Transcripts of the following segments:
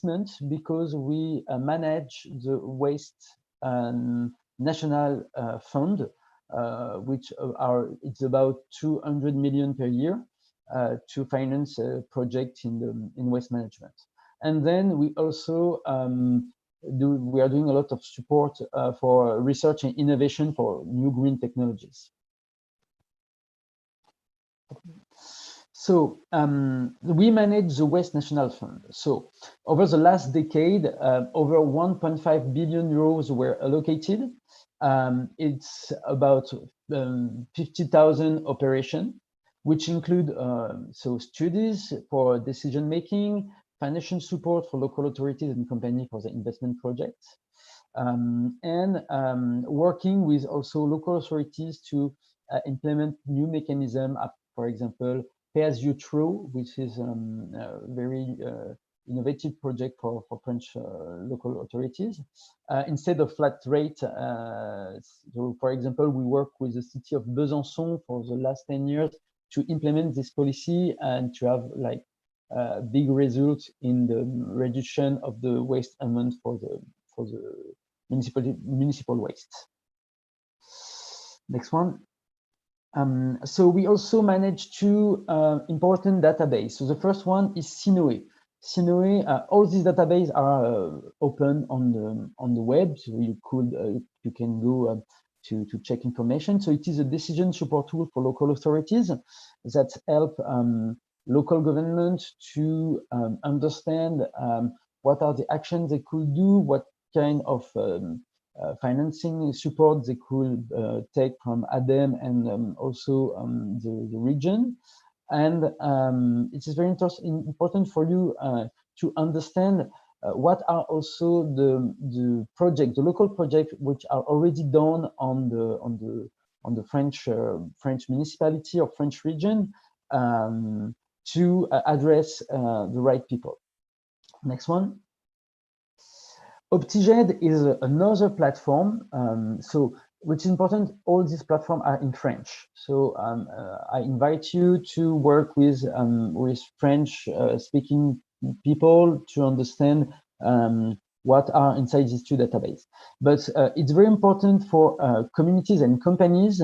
investment because we manage the waste national fund, which it's about 200 million per year to finance a project in waste management. And then we also we are doing a lot of support for research and innovation for new green technologies. So we manage the Waste National Fund. So over the last decade, over 1.5 billion euros were allocated. It's about 50,000 operations, which include studies for decision making, financial support for local authorities and companies for the investment projects, and working with also local authorities to implement new mechanisms, for example, pay-as-you-throw, which is a very innovative project for French local authorities. Instead of flat rate, so for example, we work with the city of Besançon for the last 10 years to implement this policy and to have like big results in the reduction of the waste amount for the municipal waste. Next one. So we also manage two important databases. So the first one is Sinoe. Sinoe, all these databases are open on the web, so you can go to check information. So it is a decision support tool for local authorities that help local government to understand what are the actions they could do, what kind of financing support they could take from ADEME and also the region. And it is very important for you to understand what are also the local projects which are already done on the French municipality or French region to address the right people. Next one. Optiged is another platform. So which is important, all these platforms are in French. So I invite you to work with French speaking people to understand what are inside these two databases. But it's very important for communities and companies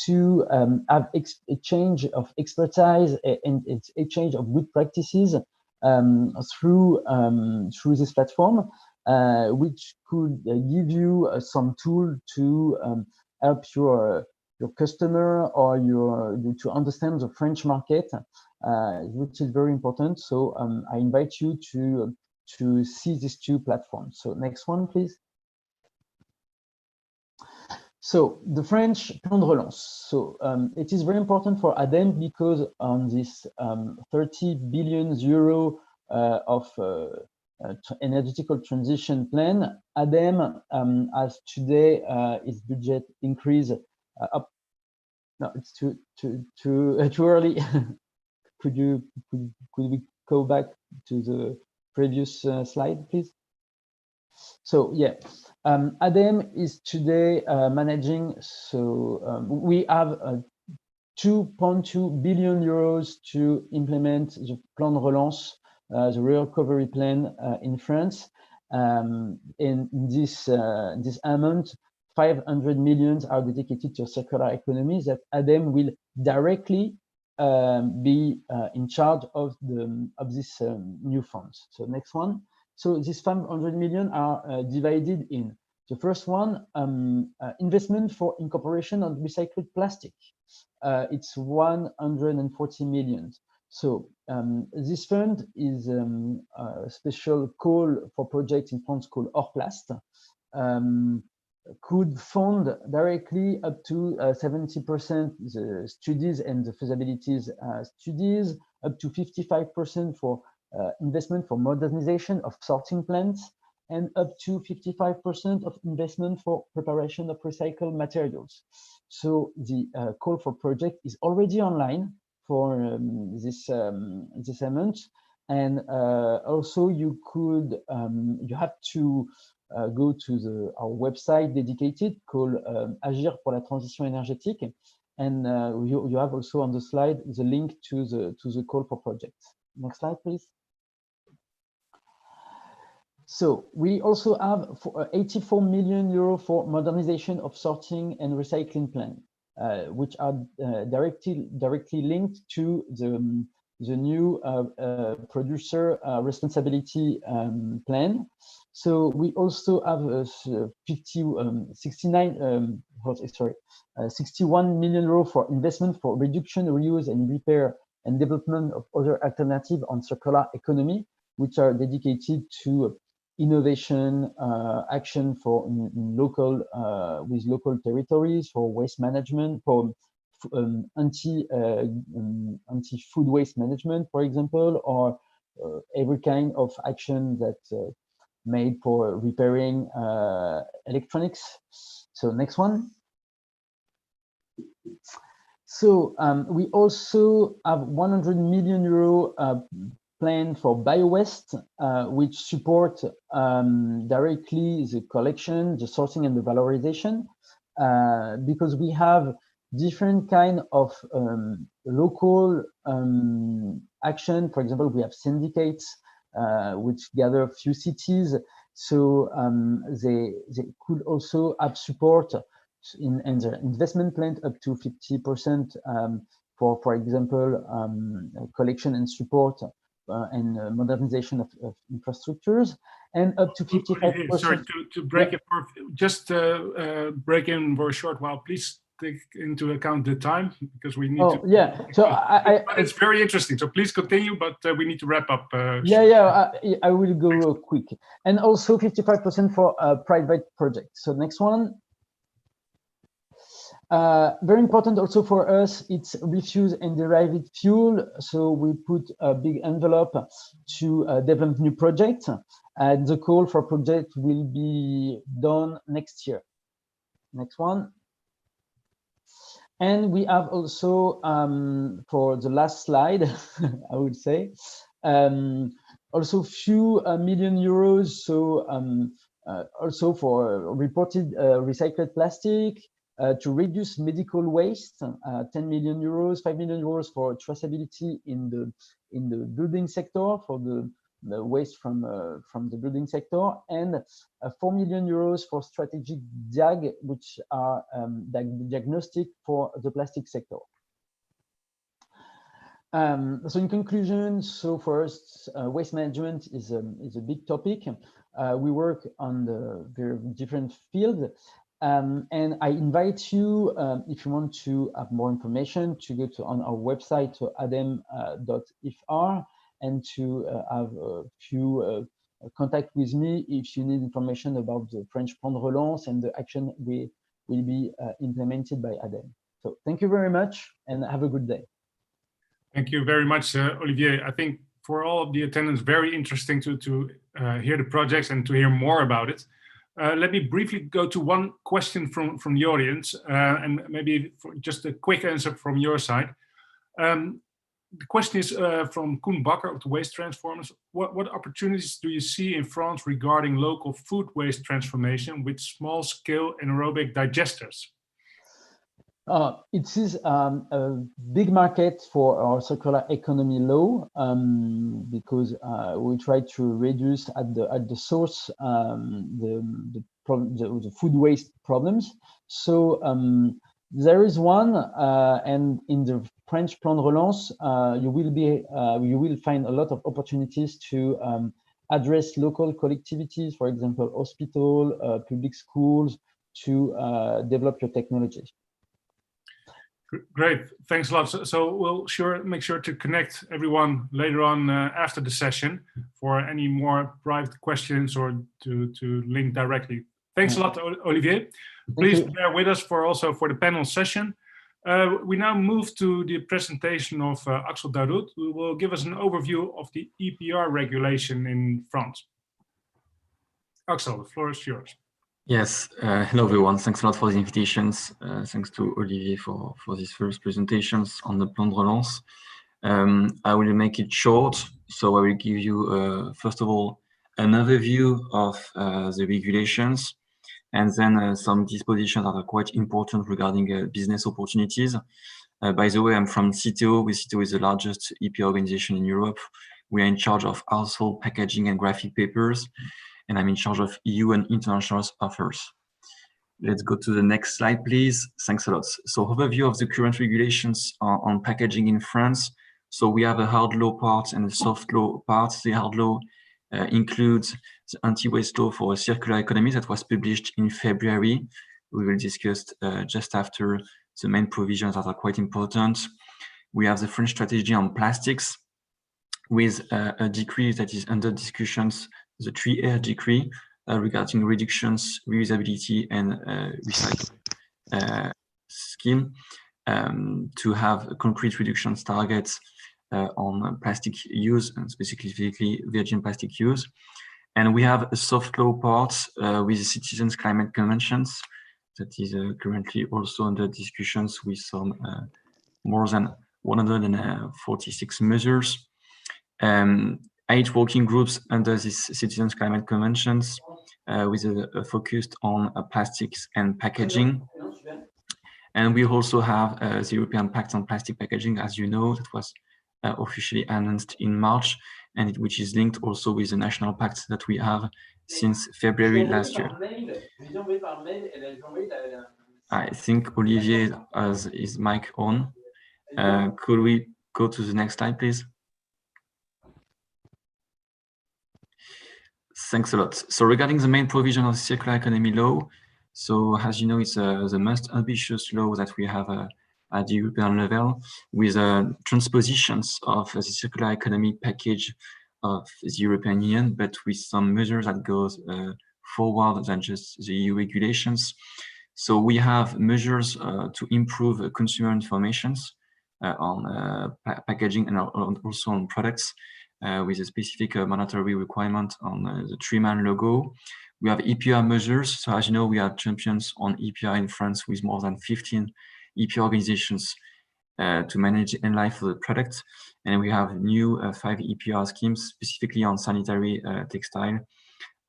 to have exchange of expertise and exchange of good practices through this platform. Which could give you some tool to help your customer or to understand the French market, which is very important. So I invite you to see these two platforms. So next one, please. So the French Plan de Relance. So it is very important for ADEME because on this 30 billion euro of energetical transition plan, ADEME has today its budget increase up. No, it's too early. Could we go back to the previous slide, please? So yeah, ADEME is today managing. So we have 2.2 billion euros to implement the Plan de Relance. The recovery plan in France. In this amount, 500 million are dedicated to circular economy that ADEME will directly be in charge of this new funds. So next one. So these 500 million are divided in the first one, investment for incorporation of recycled plastic. It's 140 million. So this fund is a special call for projects in France called Hors-Plast, could fund directly up to 70% the studies and the feasibilities studies, up to 55% for investment for modernization of sorting plants, and up to 55% of investment for preparation of recycled materials. So the call for project is already online for this amount, and also you have to go to our website dedicated called Agir pour la transition énergétique, and you have also on the slide the link to the call for projects. Next slide, please. So we also have 84 million euro for modernization of sorting and recycling plant, which are directly linked to the new producer responsibility plan. So we also have 61 million euro for investment for reduction, reuse, and repair and development of other alternatives on circular economy, which are dedicated to innovation action for local with local territories, for waste management, for anti-food waste management, for example, or every kind of action that made for repairing electronics. So next one. So we also have 100 million euro plan for bio-waste, which support directly the collection, the sorting, and the valorization, because we have different kind of local action. For example, we have syndicates which gather a few cities, so they could also have support in the investment plan up to 50% for example, collection and support and modernization of infrastructures, and up to 55%. Sorry, to break it, just break in for a short while, please take into account the time, because we need to. Yeah, so it's very interesting, so please continue, but we need to wrap up. I will go quick. And also 55% for private projects. So next one. Very important also for us, it's refuse and derived fuel. So we put a big envelope to develop new projects, and the call for project will be done next year. Next one. And we have also, for the last slide, I would say, also few million euros. So also for reported recycled plastic, to reduce medical waste, 10 million euros, 5 million euros for traceability in the building sector, for the waste from the building sector, and 4 million euros for strategic DIAG, which are diagnostic for the plastic sector. So in conclusion, so first, waste management is a big topic. We work on the very different fields. And I invite you, if you want to have more information, to go on our website, to adem.fr, and to have a few contact with me if you need information about the French Plan de Relance and the action will be implemented by ADEM. So thank you very much, and have a good day. Thank you very much, Olivier. I think for all of the attendants, very interesting to hear the projects and to hear more about it. Let me briefly go to one question from the audience, and maybe for just a quick answer from your side. The question is from Koen Bakker of the Waste Transformers. What opportunities do you see in France regarding local food waste transformation with small-scale anaerobic digesters? It is a big market for our circular economy law, because we try to reduce at the source the food waste problems. So there is one, and in the French Plan de Relance, you will find a lot of opportunities to address local collectivities, for example, hospital, public schools, to develop your technologies. Great, thanks a lot. So we'll make sure to connect everyone later on after the session for any more private questions or to link directly. Thanks a lot, Olivier. Please bear with us for the panel session. We now move to the presentation of Axel Darout, who will give us an overview of the EPR regulation in France. Axel, the floor is yours. Yes, hello everyone. Thanks a lot for the invitations. Thanks to Olivier for these first presentations on the Plan de Relance. I will make it short, so I will give you, first of all, an overview of the regulations, and then some dispositions that are quite important regarding business opportunities. By the way, I'm from CTO. CTO is the largest EP organization in Europe. We are in charge of household packaging and graphic papers. and I'm in charge of EU and international affairs. Let's go to the next slide, please. Thanks a lot. So overview of the current regulations on packaging in France. So we have a hard law part and a soft law part. The hard law includes the anti-waste law for a circular economy that was published in February. We will discuss just after the main provisions that are quite important. We have the French strategy on plastics with a decree that is under discussions, the 3R decree, regarding reductions, reusability, and recycle scheme to have concrete reductions targets on plastic use, and specifically virgin plastic use. And we have a soft law part with the Citizens Climate Conventions that is currently also under discussions with some more than 146 measures. 8 working groups under these Citizens Climate Conventions with a focus on plastics and packaging. And we also have the European Pact on Plastic Packaging, as you know, that was officially announced in March, and which is linked also with the national pact that we have since February last year. I think Olivier has his mic on. Could we go to the next slide, please? Thanks a lot. So regarding the main provision of the circular economy law, so as you know, it's the most ambitious law that we have at the European level, with transpositions of the circular economy package of the European Union, but with some measures that goes forward than just the EU regulations. So we have measures to improve consumer informations on packaging and also on products, with a specific mandatory requirement on the 3-man logo. We have EPR measures. So as you know, we are champions on EPR in France with more than 15 EPR organizations to manage the end life of the product. And we have new 5 EPR schemes specifically on sanitary textile,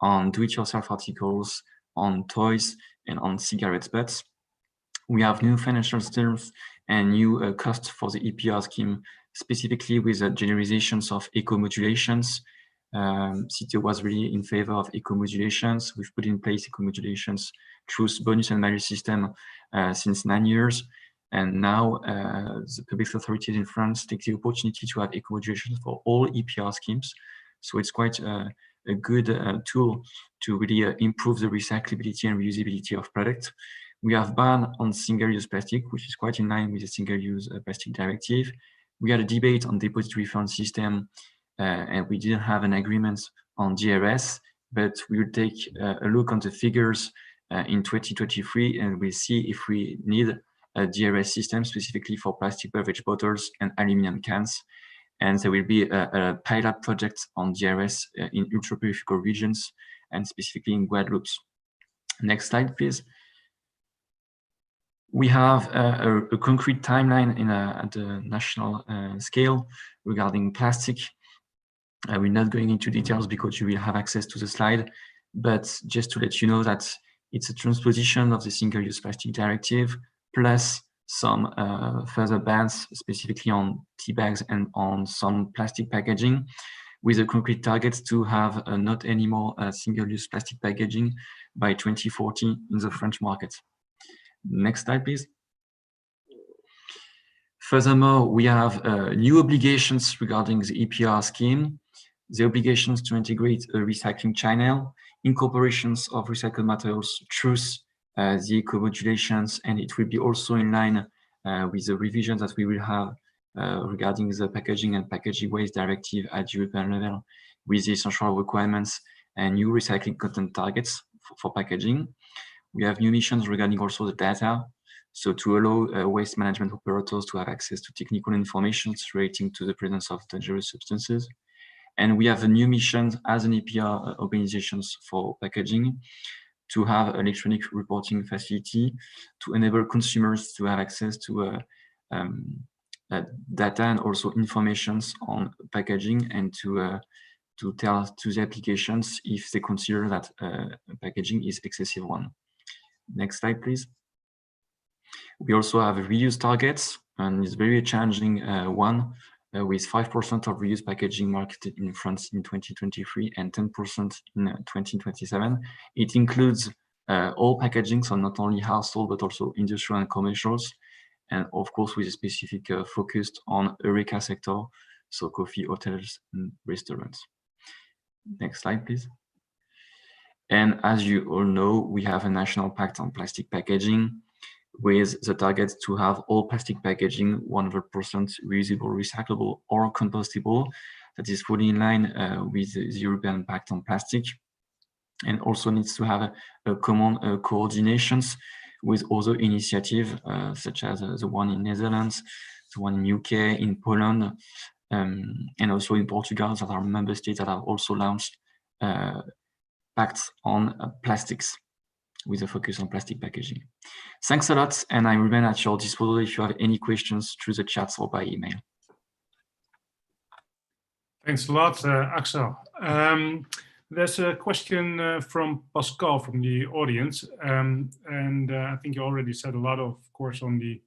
on do-it-yourself articles, on toys, and on cigarette butts. We have new financial terms and new costs for the EPR scheme, specifically with generalizations of eco-modulations. CTO was really in favor of eco-modulations. We've put in place eco-modulations through bonus and malus system since 9 years. And now the public authorities in France take the opportunity to have eco-modulations for all EPR schemes. So it's quite a good tool to really improve the recyclability and reusability of products. We have ban on single-use plastic, which is quite in line with the single-use plastic directive. We had a debate on deposit refund system, and we didn't have an agreement on DRS, but we will take a look on the figures in 2023, and we'll see if we need a DRS system specifically for plastic beverage bottles and aluminum cans. And there will be a pilot project on DRS in ultra-peripheral regions, and specifically in Guadeloupe. Next slide, please. We have a concrete timeline at the national scale regarding plastic. We're not going into details because you will have access to the slide, but just to let you know that it's a transposition of the single-use plastic directive, plus some further bans, specifically on tea bags and on some plastic packaging, with a concrete target to have not anymore single-use plastic packaging by 2040 in the French market. Next slide, please. Furthermore, we have new obligations regarding the EPR scheme. The obligations to integrate a recycling channel, incorporations of recycled materials through the eco-modulations, and it will be also in line with the revisions that we will have regarding the packaging and packaging waste directive at European level, with the essential requirements and new recycling content targets for packaging. We have new missions regarding also the data, so to allow waste management operators to have access to technical information relating to the presence of dangerous substances. And we have a new mission as an EPR organizations for packaging to have electronic reporting facility to enable consumers to have access to data and also informations on packaging, and to tell to the applications if they consider that packaging is excessive one. Next slide, please. We also have reuse targets, and it's very challenging one with 5% of reused packaging marketed in France in 2023 and 10% in 2027. It includes all packaging, so not only household, but also industrial and commercials. And of course, with a specific focus on HoReCa sector, so coffee, hotels, and restaurants. Next slide, please. And as you all know, we have a national pact on plastic packaging with the target to have all plastic packaging 100% reusable, recyclable, or compostable. That is fully in line with the European Pact on Plastic, and also needs to have a common coordinations with other initiatives such as the one in Netherlands, the one in UK, in Poland, and also in Portugal, that are member states that have also launched pacts on plastics with a focus on plastic packaging. Thanks a lot, and I remain at your disposal if you have any questions through the chats or by email. Thanks a lot, Axel. There's a question from Pascal from the audience, and I think you already said a lot, of course, on the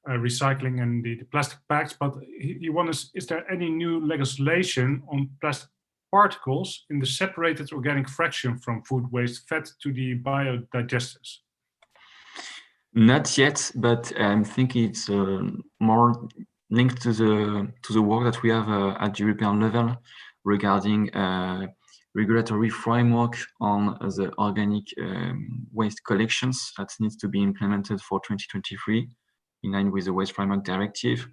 recycling and the plastic bags, but he wonders, is there any new legislation on plastic particles in the separated organic fraction from food waste fed to the biodigesters? Not yet, but I think it's more linked to the work that we have at the European level regarding regulatory framework on the organic waste collections that needs to be implemented for 2023 in line with the Waste Framework Directive.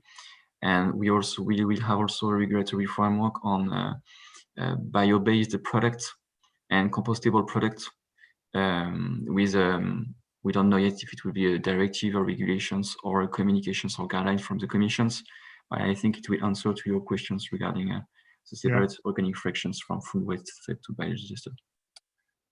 And we will have also a regulatory framework on bio-based products and compostable products we don't know yet if it will be a directive or regulations or communications or guidelines from the commissions, but I think it will answer to your questions regarding the separate organic fractions from food waste fed to biodigester.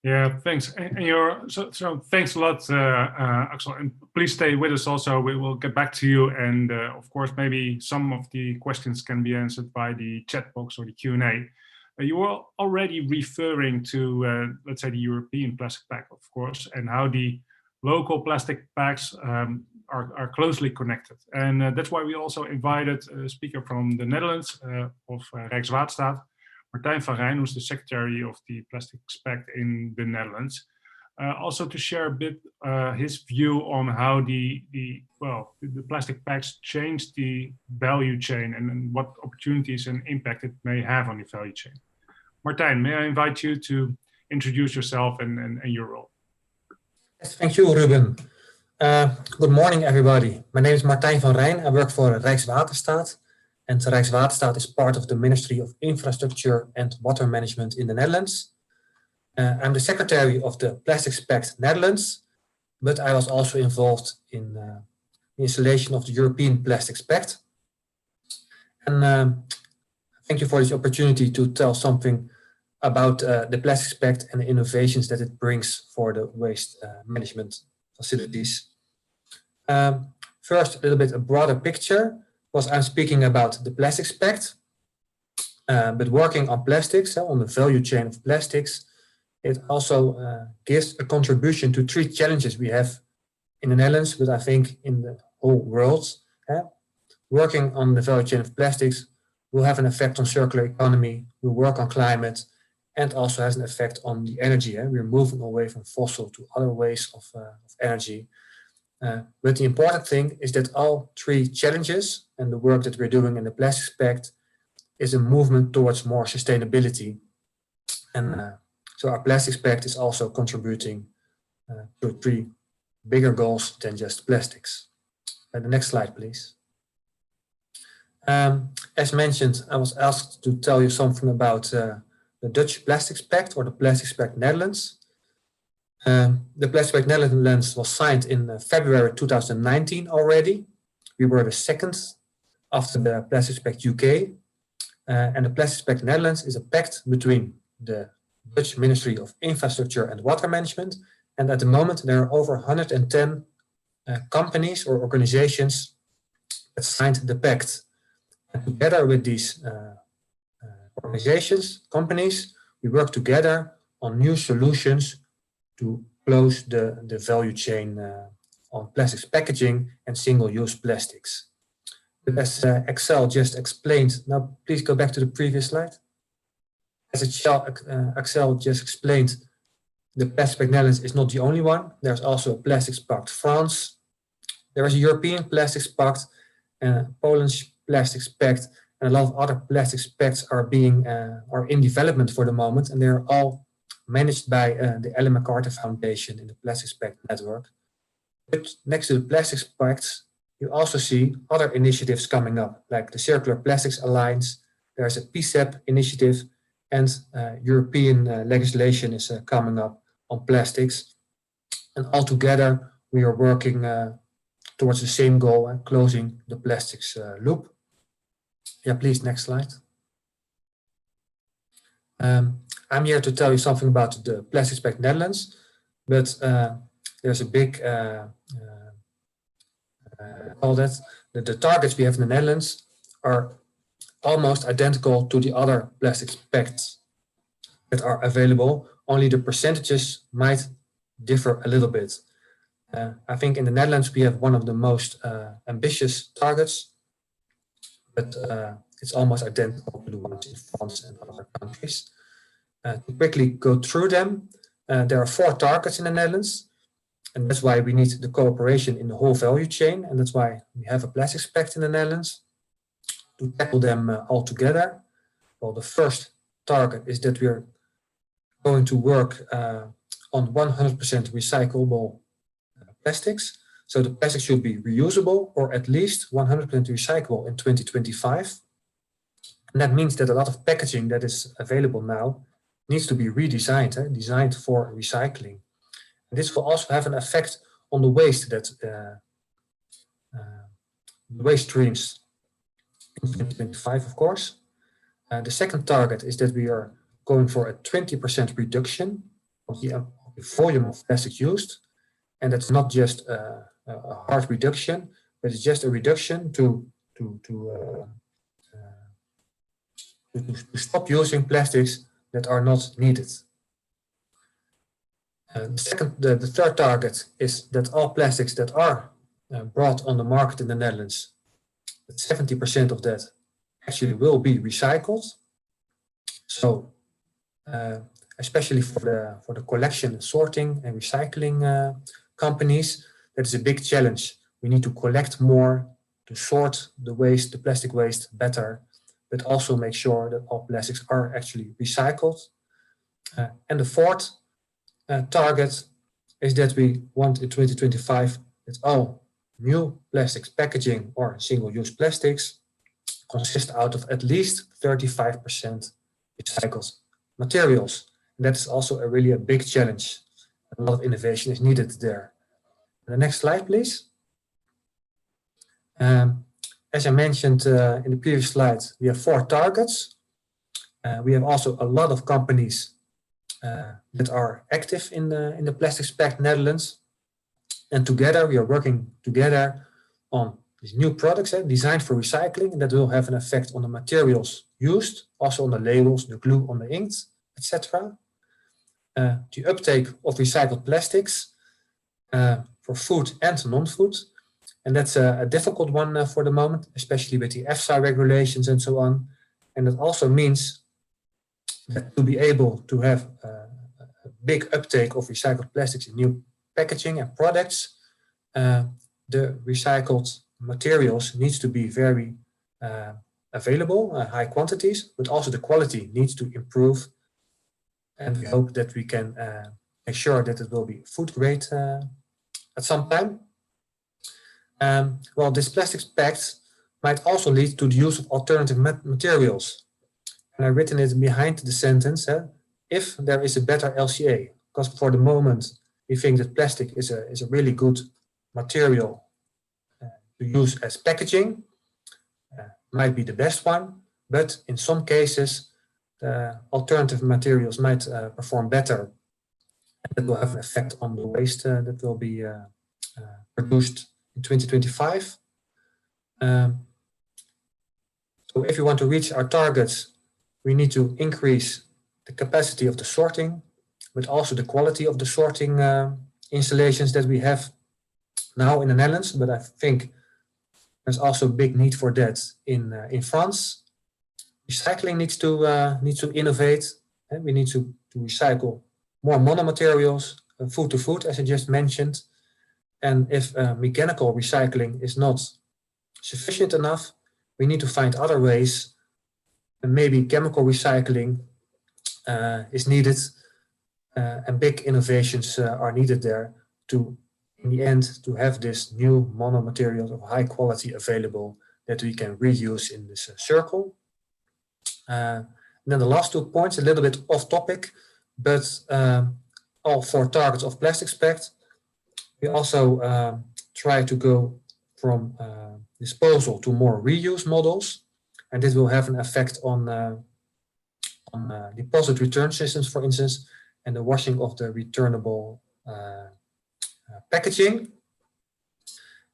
Yeah, thanks. And so thanks a lot, Axel. And please stay with us also. We will get back to you. And of course, maybe some of the questions can be answered by the chat box or the Q&A. You were already referring to, let's say, the European plastic bag, of course, and how the local plastic bags are closely connected. And that's why we also invited a speaker from the Netherlands of Rijkswaterstaat, Martijn van Rijn, who's the secretary of the Plastics Pact in the Netherlands, also to share a bit his view on how the plastic bags change the value chain and what opportunities and impact it may have on the value chain. Martijn, may I invite you to introduce yourself and your role? Yes, thank you, Ruben. Good morning, everybody. My name is Martijn van Rijn. I work for Rijkswaterstaat. And Rijkswaterstaat is part of the Ministry of Infrastructure and Water Management in the Netherlands. I'm the secretary of the Plastics Pact Netherlands, but I was also involved in the installation of the European Plastics Pact. And thank you for this opportunity to tell something about the Plastics Pact and the innovations that it brings for the waste management facilities. First, a little bit a broader picture, because I'm speaking about the Plastics Pact, but working on plastics, on the value chain of plastics, it also gives a contribution to 3 challenges we have in the Netherlands, but I think in the whole world. Working on the value chain of plastics will have an effect on circular economy, will work on climate, and also has an effect on the energy. We're moving away from fossil to other ways of energy. But the important thing is that all 3 challenges and the work that we're doing in the Plastics Pact is a movement towards more sustainability. And so our Plastics Pact is also contributing to 3 bigger goals than just plastics. The next slide, please. As mentioned, I was asked to tell you something about the Dutch Plastics Pact or the Plastics Pact Netherlands. The Plastics Pact Netherlands was signed in February 2019 already. We were the second after the Plastics Pact UK. And the Plastics Pact Netherlands is a pact between the Dutch Ministry of Infrastructure and Water Management. And at the moment, there are over 110 companies or organizations that signed the pact. And together with these organizations, companies, we work together on new solutions to close the value chain on plastics packaging and single-use plastics. But as Axel just explained, now please go back to the previous slide. As Axel just explained, the Plastics Pact Netherlands is not the only one. There's also a Plastics Pact France. There is a European Plastics Pact, Poland's Plastics Pact, and a lot of other plastics pacts are in development for the moment, and they're all managed by the Ellen MacArthur Foundation in the Plastics Pact network. But next to the Plastics Pacts, you also see other initiatives coming up, like the Circular Plastics Alliance. There's a PSEP initiative, and European legislation is coming up on plastics. And all together, we are working towards the same goal, closing the plastics loop. Yeah, please, next slide. I'm here to tell you something about the Plastics Pact Netherlands, but there's a big, the targets we have in the Netherlands are almost identical to the other plastics pacts that are available, only the percentages might differ a little bit. I think in the Netherlands we have one of the most ambitious targets, but it's almost identical to the ones in France and other countries. To quickly go through them, there are 4 targets in the Netherlands, and that's why we need the cooperation in the whole value chain, and that's why we have a Plastics Pact in the Netherlands to tackle them all together. Well, the first target is that we're going to work on 100% recyclable plastics. So the plastic should be reusable or at least 100% recyclable in 2025. And that means that a lot of packaging that is available now needs to be redesigned, designed for recycling. And this will also have an effect on the waste that waste streams in 2025, of course. The second target is that we are going for a 20% reduction of the volume of plastic used. And that's not just a hard reduction, but it's just a reduction to stop using plastics that are not needed. The third target is that all plastics that are brought on the market in the Netherlands, that 70% of that actually will be recycled. So, especially for the collection, sorting, and recycling companies, that is a big challenge. We need to collect more, to sort the waste, the plastic waste better, but also make sure that all plastics are actually recycled. And the fourth target is that we want in 2025 that all new plastics packaging or single-use plastics consist out of at least 35% recycled materials. And that's also really a big challenge. A lot of innovation is needed there. The next slide, please. As I mentioned in the previous slide, we have 4 targets. We have also a lot of companies that are active in the Plastics Pact Netherlands. And together, we are working together on these new products designed for recycling, and that will have an effect on the materials used, also on the labels, the glue on the inks, etc. The uptake of recycled plastics for food and non-food. And that's a difficult one for the moment, especially with the EFSA regulations and so on. And it also means that to be able to have a big uptake of recycled plastics in new packaging and products, the recycled materials needs to be very available, high quantities, but also the quality needs to improve. And we hope that we can make sure that it will be food grade at some time. Well, this Plastics Pact might also lead to the use of alternative materials. And I've written it behind the sentence, if there is a better LCA, because for the moment, we think that plastic is a really good material to use as packaging, might be the best one, but in some cases, alternative materials might perform better. And that will have an effect on the waste that will be produced in 2025. So if we want to reach our targets, we need to increase the capacity of the sorting, but also the quality of the sorting installations that we have now in the Netherlands. But I think There's also a big need for that in France. Recycling needs to innovate, and we need to recycle more monomaterials, food to food, as I just mentioned. And if mechanical recycling is not sufficient enough, we need to find other ways, and maybe chemical recycling is needed, and big innovations are needed there to, in the end, to have this new monomaterials of high quality available that we can reuse in this circle. And then the last 2 points, a little bit off topic, but all 4 targets of Plastics Pact. We also try to go from disposal to more reuse models, and this will have an effect on deposit return systems, for instance, and the washing of the returnable packaging.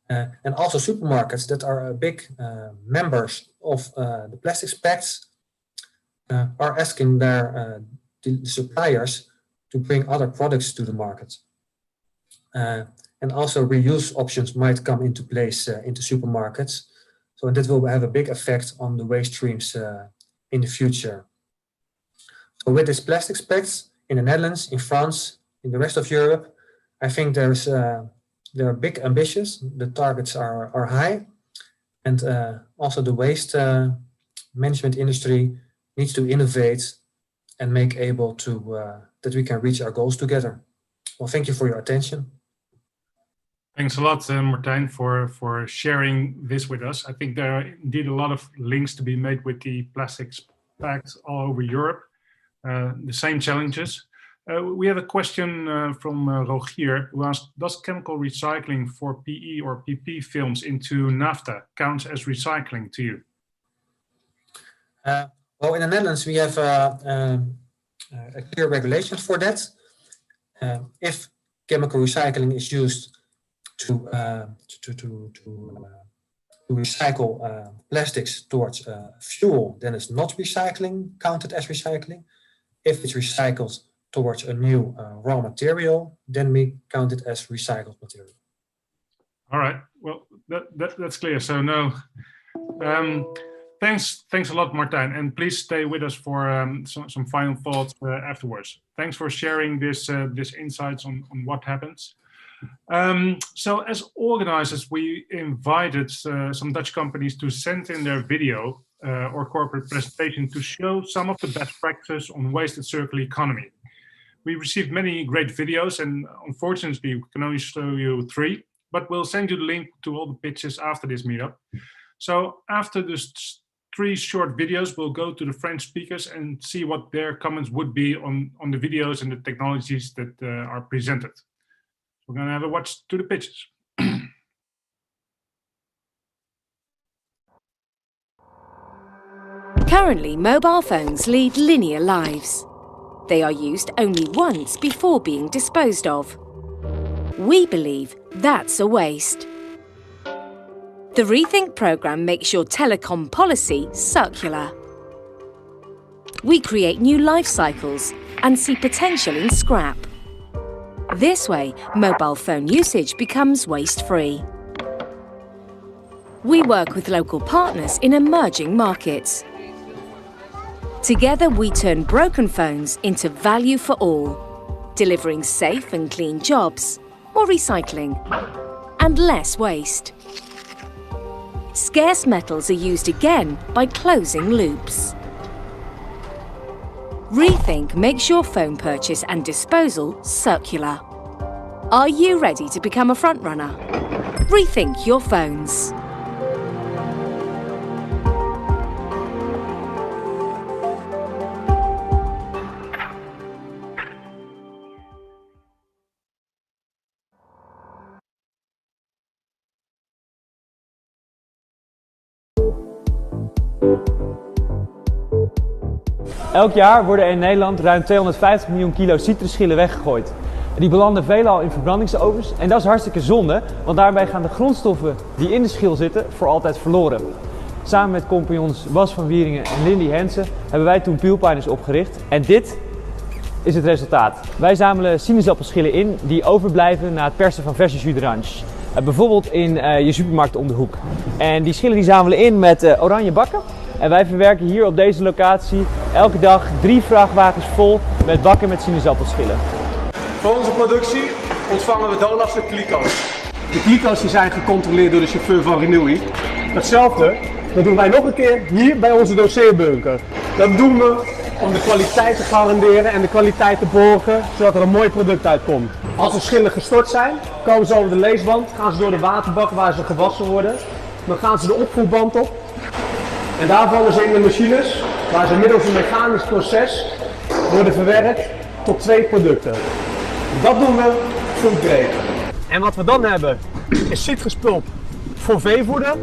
And also supermarkets that are big members of the Plastics Pact are asking their the suppliers to bring other products to the market. And also reuse options might come into place into supermarkets. So that will have a big effect on the waste streams in the future. So with this Plastics Pact in the Netherlands, in France, in the rest of Europe, I think there are big ambitions. The targets are high, and also the waste management industry needs to innovate and make able to that we can reach our goals together. Well, thank you for your attention. Thanks a lot, Martijn, for sharing this with us. I think there are indeed a lot of links to be made with the Plastics Pact all over Europe. The same challenges. We have a question from Rogier, who asked, does chemical recycling for PE or PP films into naphtha count as recycling to you? Well, in the Netherlands, we have a clear regulation for that. If chemical recycling is used to recycle plastics towards fuel, then it's not recycling, counted as recycling. If it's recycled towards a new raw material, then we count it as recycled material. All right, well, that's clear. So no, thanks a lot, Martijn, and please stay with us for some final thoughts afterwards. Thanks for sharing this insights on what happens. So as organizers, we invited some Dutch companies to send in their video or corporate presentation to show some of the best practices on waste and circular economy. We received many great videos, and unfortunately we can only show you 3, but we'll send you the link to all the pitches after this meetup. So after this 3 short videos, we'll go to the French speakers and see what their comments would be on the videos and the technologies that are presented. We're going to have a watch to the pitches. Currently, mobile phones lead linear lives. They are used only once before being disposed of. We believe that's a waste. The Rethink programme makes your telecom policy circular. We create new life cycles and see potential in scrap. This way, mobile phone usage becomes waste-free. We work with local partners in emerging markets. Together, we turn broken phones into value for all, delivering safe and clean jobs, more recycling, and less waste. Scarce metals are used again by closing loops. Rethink makes your phone purchase and disposal circular. Are you ready to become a frontrunner? Rethink your phones. Elk jaar worden er in Nederland ruim 250 miljoen kilo citrusschillen weggegooid. Die belanden veelal in verbrandingsovens en dat is hartstikke zonde, want daarbij gaan de grondstoffen die in de schil zitten voor altijd verloren. Samen met compagnons Bas van Wieringen en Lindy Hensen hebben wij toen Peelpiners opgericht en dit is het resultaat. Wij zamelen sinaasappelschillen in die overblijven na het persen van verse jus d'orange. Bijvoorbeeld in je supermarkt om de hoek. En die schillen die zamelen in met oranje bakken. En wij verwerken hier op deze locatie elke dag 3 vrachtwagens vol met bakken met sinaasappelschillen. Voor onze productie ontvangen we donderdags kliko's. De kliko's die zijn gecontroleerd door de chauffeur van Renewy. Datzelfde, dat doen wij nog een keer hier bij onze doseerbunker. Dat doen we om de kwaliteit te garanderen en de kwaliteit te borgen, zodat er een mooi product uitkomt. Als de schillen gestort zijn, komen ze over de leesband, gaan ze door de waterbak waar ze gewassen worden. Dan gaan ze de opvoerband op. En daar vallen ze in de machines, waar ze middels een mechanisch proces worden verwerkt tot 2 producten. Dat doen we food grade. En wat we dan hebben is citruspulp voor veevoeder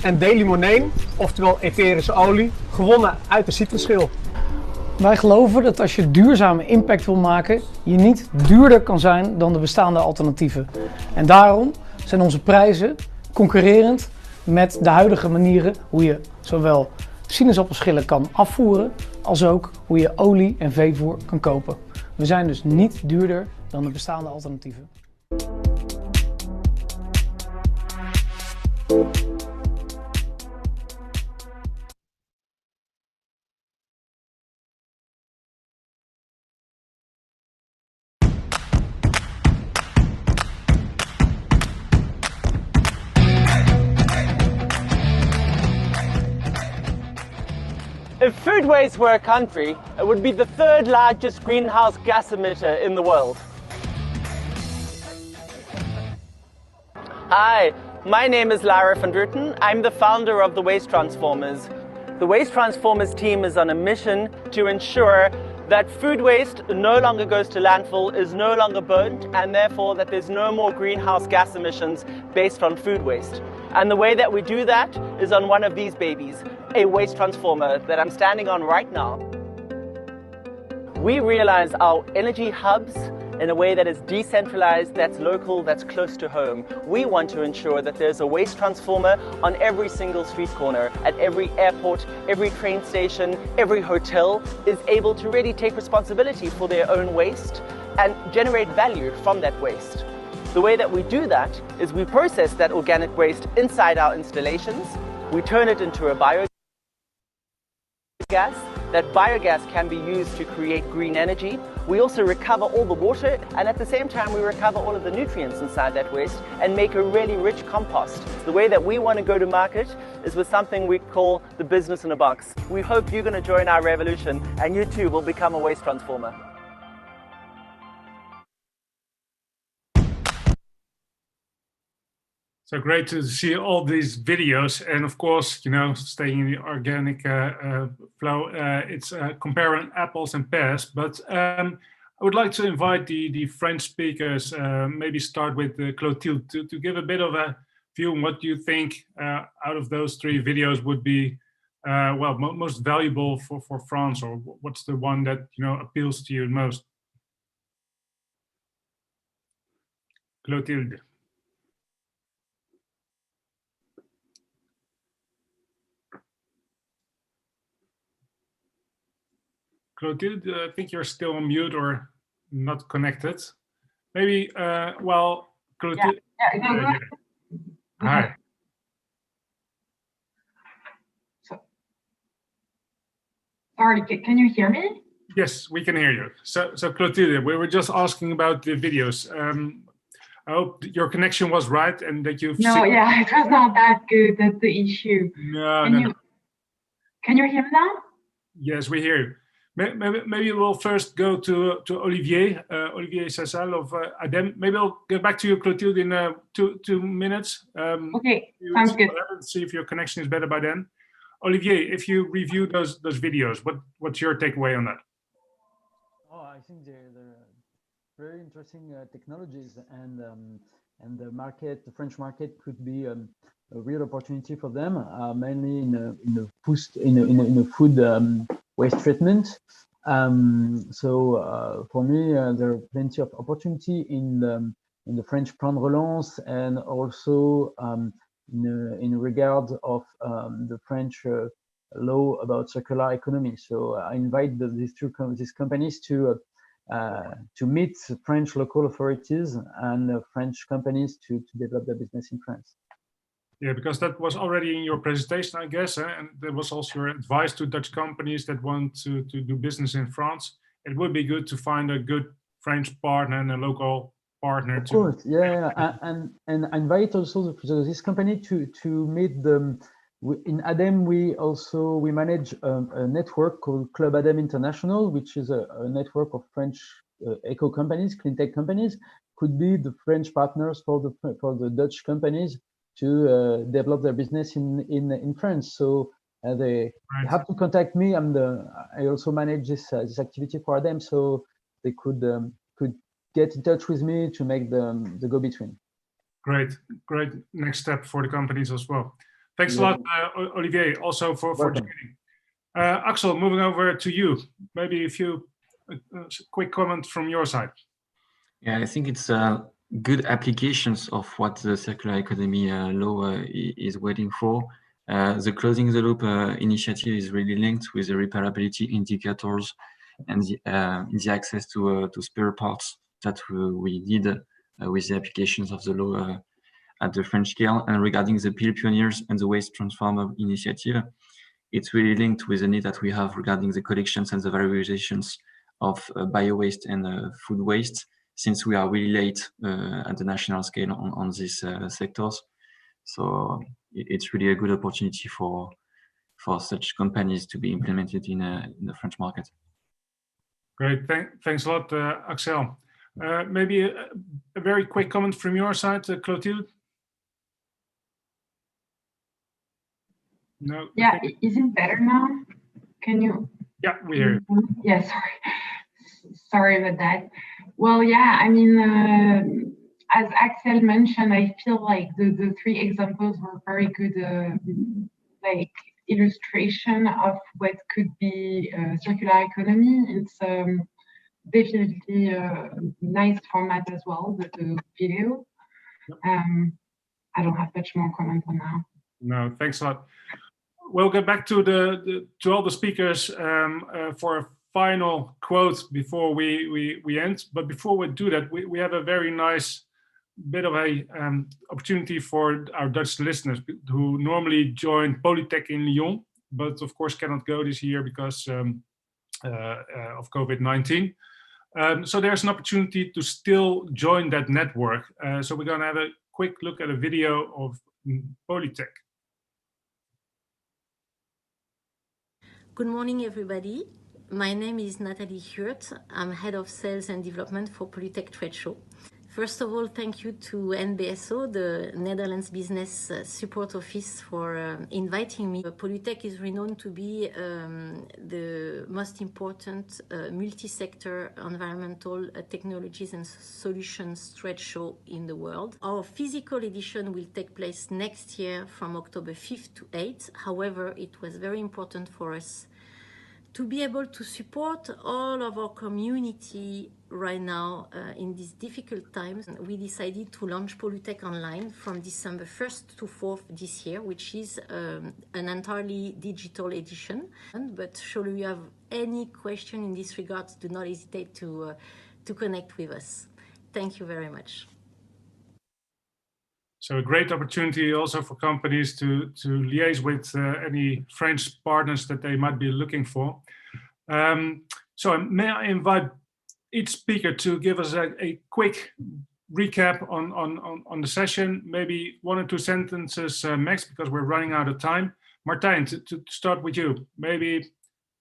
en D-limoneen, oftewel etherische olie, gewonnen uit de citrusschil. Wij geloven dat als je duurzame impact wil maken, je niet duurder kan zijn dan de bestaande alternatieven. En daarom zijn onze prijzen concurrerend met de huidige manieren hoe je zowel sinaasappelschillen kan afvoeren, als ook hoe je olie en veevoer kan kopen. We zijn dus niet duurder dan de bestaande alternatieven. If food waste were a country, it would be the 3rd largest greenhouse gas emitter in the world. Hi, my name is Lara van Druten. I'm the founder of the Waste Transformers. The Waste Transformers team is on a mission to ensure that food waste no longer goes to landfill, is no longer burnt, and therefore that there's no more greenhouse gas emissions based on food waste. And the way that we do that is on one of these babies, a waste transformer that I'm standing on right now. We realize our energy hubs in a way that is decentralized, that's local, that's close to home. We want to ensure that there's a waste transformer on every single street corner, at every airport, every train station, every hotel is able to really take responsibility for their own waste and generate value from that waste. The way that we do that is we process that organic waste inside our installations, we turn it into a biogas. That biogas can be used to create green energy. We also recover all the water, and at the same time we recover all of the nutrients inside that waste and make a really rich compost. The way that we want to go to market is with something we call the business in a box. We hope you're going to join our revolution and you too will become a waste transformer. So great to see all these videos, and of course, you know, staying in the organic flow, it's comparing apples and pears. But I would like to invite the French speakers, maybe start with Clotilde, to give a bit of a view on what you think out of those 3 videos would be, well, most valuable for France, or what's the one that, you know, appeals to you most? Clotilde. Clotilde, I think you're still on mute or not connected. Maybe, well, Clotilde. Yeah. Hi. Sorry, can you hear me? Yes, we can hear you. So Clotilde, we were just asking about the videos. I hope your connection was right and that you've No, seen... yeah, it was not that good. That's the issue. No. Can you hear me now? Yes, we hear you. Maybe we'll first go to Olivier, Olivier Sassal of ADEME. Maybe I'll get back to you, Clotilde, in two minutes. Okay, sounds good. See if your connection is better by then. Olivier, if you review those videos, what's your takeaway on that? Oh, I think they're very interesting technologies, and the market, the French market, could be a real opportunity for them, mainly in the food waste treatment. So for me, there are plenty of opportunity in the French plan relance, and also in regard of the French law about circular economy. So I invite these companies to to meet French local authorities and French companies to develop their business in France. Yeah, because that was already in your presentation, I guess, and there was also your advice to Dutch companies that want to do business in France. It would be good to find a good French partner and a local partner. Of course, yeah, and I invite also this company to meet them. In ADEM, we manage a network called Club ADEM International, which is a network of French eco companies, clean tech companies. Could be the French partners for the Dutch companies to develop their business in France. So they have to contact me. I also manage this activity for them, so they could get in touch with me to make the go-between. Great next step for the companies as well. Thanks a lot, Olivier, also for joining. Axel, moving over to you. Maybe a few quick comments from your side. Yeah, I think it's good applications of what the circular economy law is waiting for. The Closing the Loop initiative is really linked with the repairability indicators and the access to spare parts that we did with the applications of the law at the French scale. And regarding the Peel Pioneers and the Waste Transformer initiative, it's really linked with the need that we have regarding the collections and the valorizations of bio-waste and food waste, since we are really late at the national scale on these sectors. So it's really a good opportunity for such companies to be implemented in the French market. Great, thanks a lot, Axel. Maybe a very quick comment from your side, Clotilde? No. Yeah, is it better now? Can you? Yeah, we hear you. Yeah, sorry about that. Well, yeah, I mean, as Axel mentioned, I feel like the three examples were very good, like illustration of what could be circular economy. It's definitely a nice format as well, the video. I don't have much more comment on now. No, thanks a lot. We'll get back to all the speakers for a final quote before we end. But before we do that, we have a very nice bit of a opportunity for our Dutch listeners who normally join Polytech in Lyon, but of course cannot go this year because of COVID-19. So there's an opportunity to still join that network. So we're going to have a quick look at a video of Polytech. Good morning, everybody. My name is Nathalie Huurt. I'm Head of Sales and Development for Polytech Trade Show. First of all, thank you to NBSO, the Netherlands Business Support Office, for inviting me. Polytech is renowned to be the most important multi-sector environmental technologies and solutions trade show in the world. Our physical edition will take place next year from October 5th to 8th. However, it was very important for us to be able to support all of our community right now in these difficult times. We decided to launch Polytech Online from December 1st to 4th this year, which is an entirely digital edition. But should you have any question in this regard, do not hesitate to connect with us. Thank you very much. So a great opportunity also for companies to liaise with any French partners that they might be looking for. So may I invite each speaker to give us a quick recap on the session, maybe 1 or 2 sentences max, because we're running out of time. Martijn, to start with you, maybe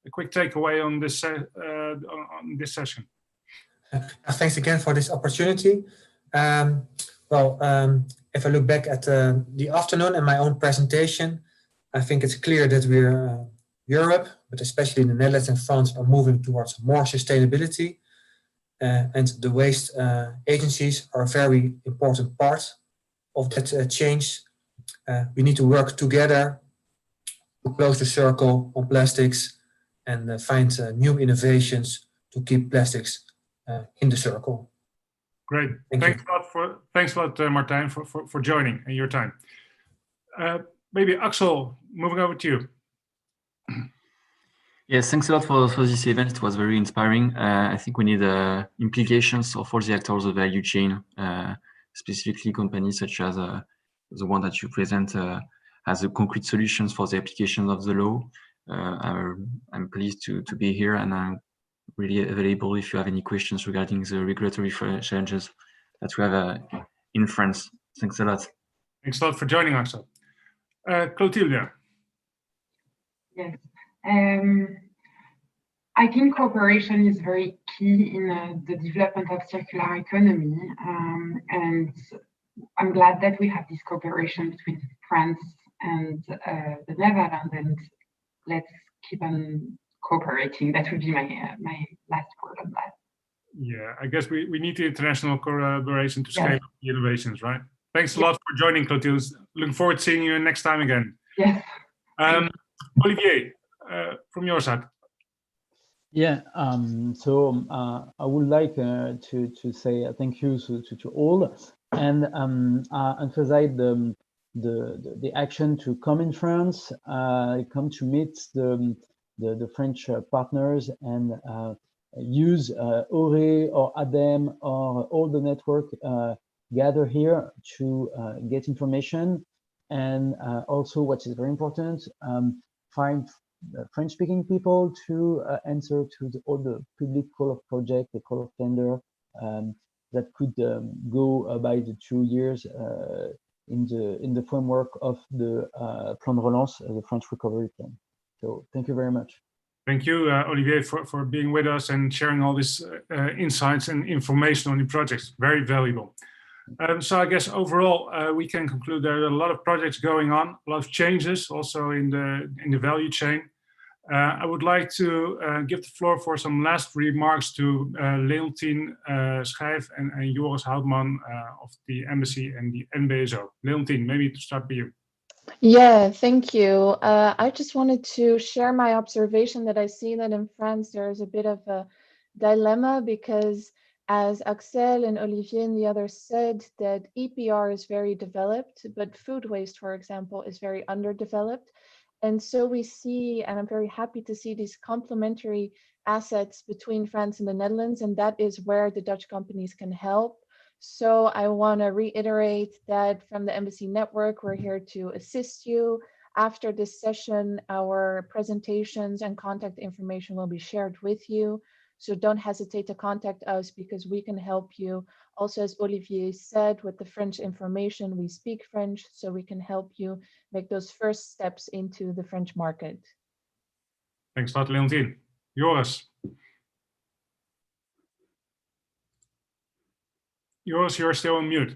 a quick takeaway on this session. Thanks again for this opportunity. If I look back at the afternoon and my own presentation, I think it's clear that Europe, but especially the Netherlands and France, are moving towards more sustainability. And the waste agencies are a very important part of that change. We need to work together to close the circle on plastics and find new innovations to keep plastics in the circle. Great. Thanks a lot, Martijn, for joining and your time. Maybe Axel, moving over to you. Yes, thanks a lot for this event. It was very inspiring. I think we need implications of all the actors of the value chain, specifically companies such as the one that you present has a concrete solutions for the application of the law. I'm pleased to be here, and I'm really available if you have any questions regarding the regulatory challenges that we have in France. Thanks a lot. Thanks a lot for joining us. Clotilde. Yes. I think cooperation is very key in the development of circular economy, and I'm glad that we have this cooperation between France and the Netherlands, and let's keep on cooperating. That would be my last word on that. Yeah, I guess we need the international collaboration to scale up the innovations, right? Thanks a lot for joining, Clotilde. Looking forward to seeing you next time again. Yes. Olivier, from your side. Yeah, so I would like to say thank you to all, and emphasize the action to come in France, come to meet the French partners, and use ORE or ADEME or all the network gather here to get information, and also what is very important, find French-speaking people to answer to all the public call of project, the call of tender that could go by the 2 years in the framework of the Plan de Relance, the French Recovery Plan. So thank you very much. Thank you, Olivier, for being with us and sharing all these insights and information on your projects. Very valuable. So I guess overall we can conclude there are a lot of projects going on, a lot of changes also in the value chain. I would like to give the floor for some last remarks to Leontien Schijf and Joris Houtman of the Embassy and the NBSO. Leontien, maybe to start with you. Yeah, thank you. I just wanted to share my observation that I see that in France there's a bit of a dilemma, because as Axel and Olivier and the others said, that EPR is very developed, but food waste, for example, is very underdeveloped. And so we see, and I'm very happy to see, these complementary assets between France and the Netherlands, and that is where the Dutch companies can help. So I want to reiterate that from the Embassy Network, we're here to assist you. After this session, our presentations and contact information will be shared with you. So don't hesitate to contact us, because we can help you. Also, as Olivier said, with the French information, we speak French, so we can help you make those first steps into the French market. Thanks a lot, Leontien. Joris. Joris, you're still on mute.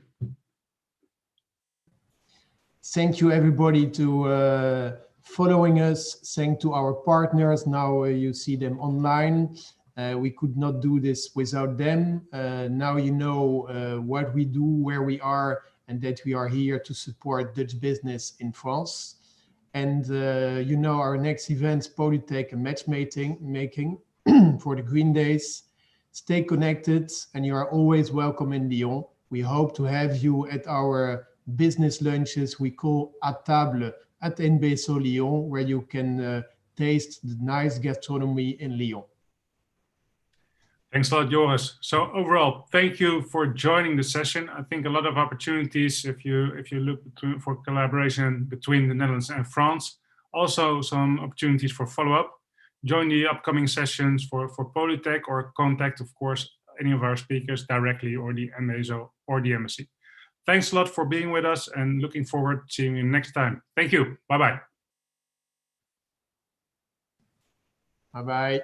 Thank you, everybody, to following us. Thank to our partners. Now you see them online. We could not do this without them. Now you know what we do, where we are, and that we are here to support Dutch business in France. And you know our next event, Polytech and matchmaking for the Green Days. Stay connected, and you are always welcome in Lyon. We hope to have you at our business lunches we call à table at NBSO Lyon, where you can taste the nice gastronomy in Lyon. Thanks a lot, Joris. So overall, thank you for joining the session. I think a lot of opportunities if you look for collaboration between the Netherlands and France. Also some opportunities for follow-up. Join the upcoming sessions for Polytech, or contact, of course, any of our speakers directly, or the MSO or the Embassy. Thanks a lot for being with us, and looking forward to seeing you next time. Thank you. Bye-bye. Bye-bye.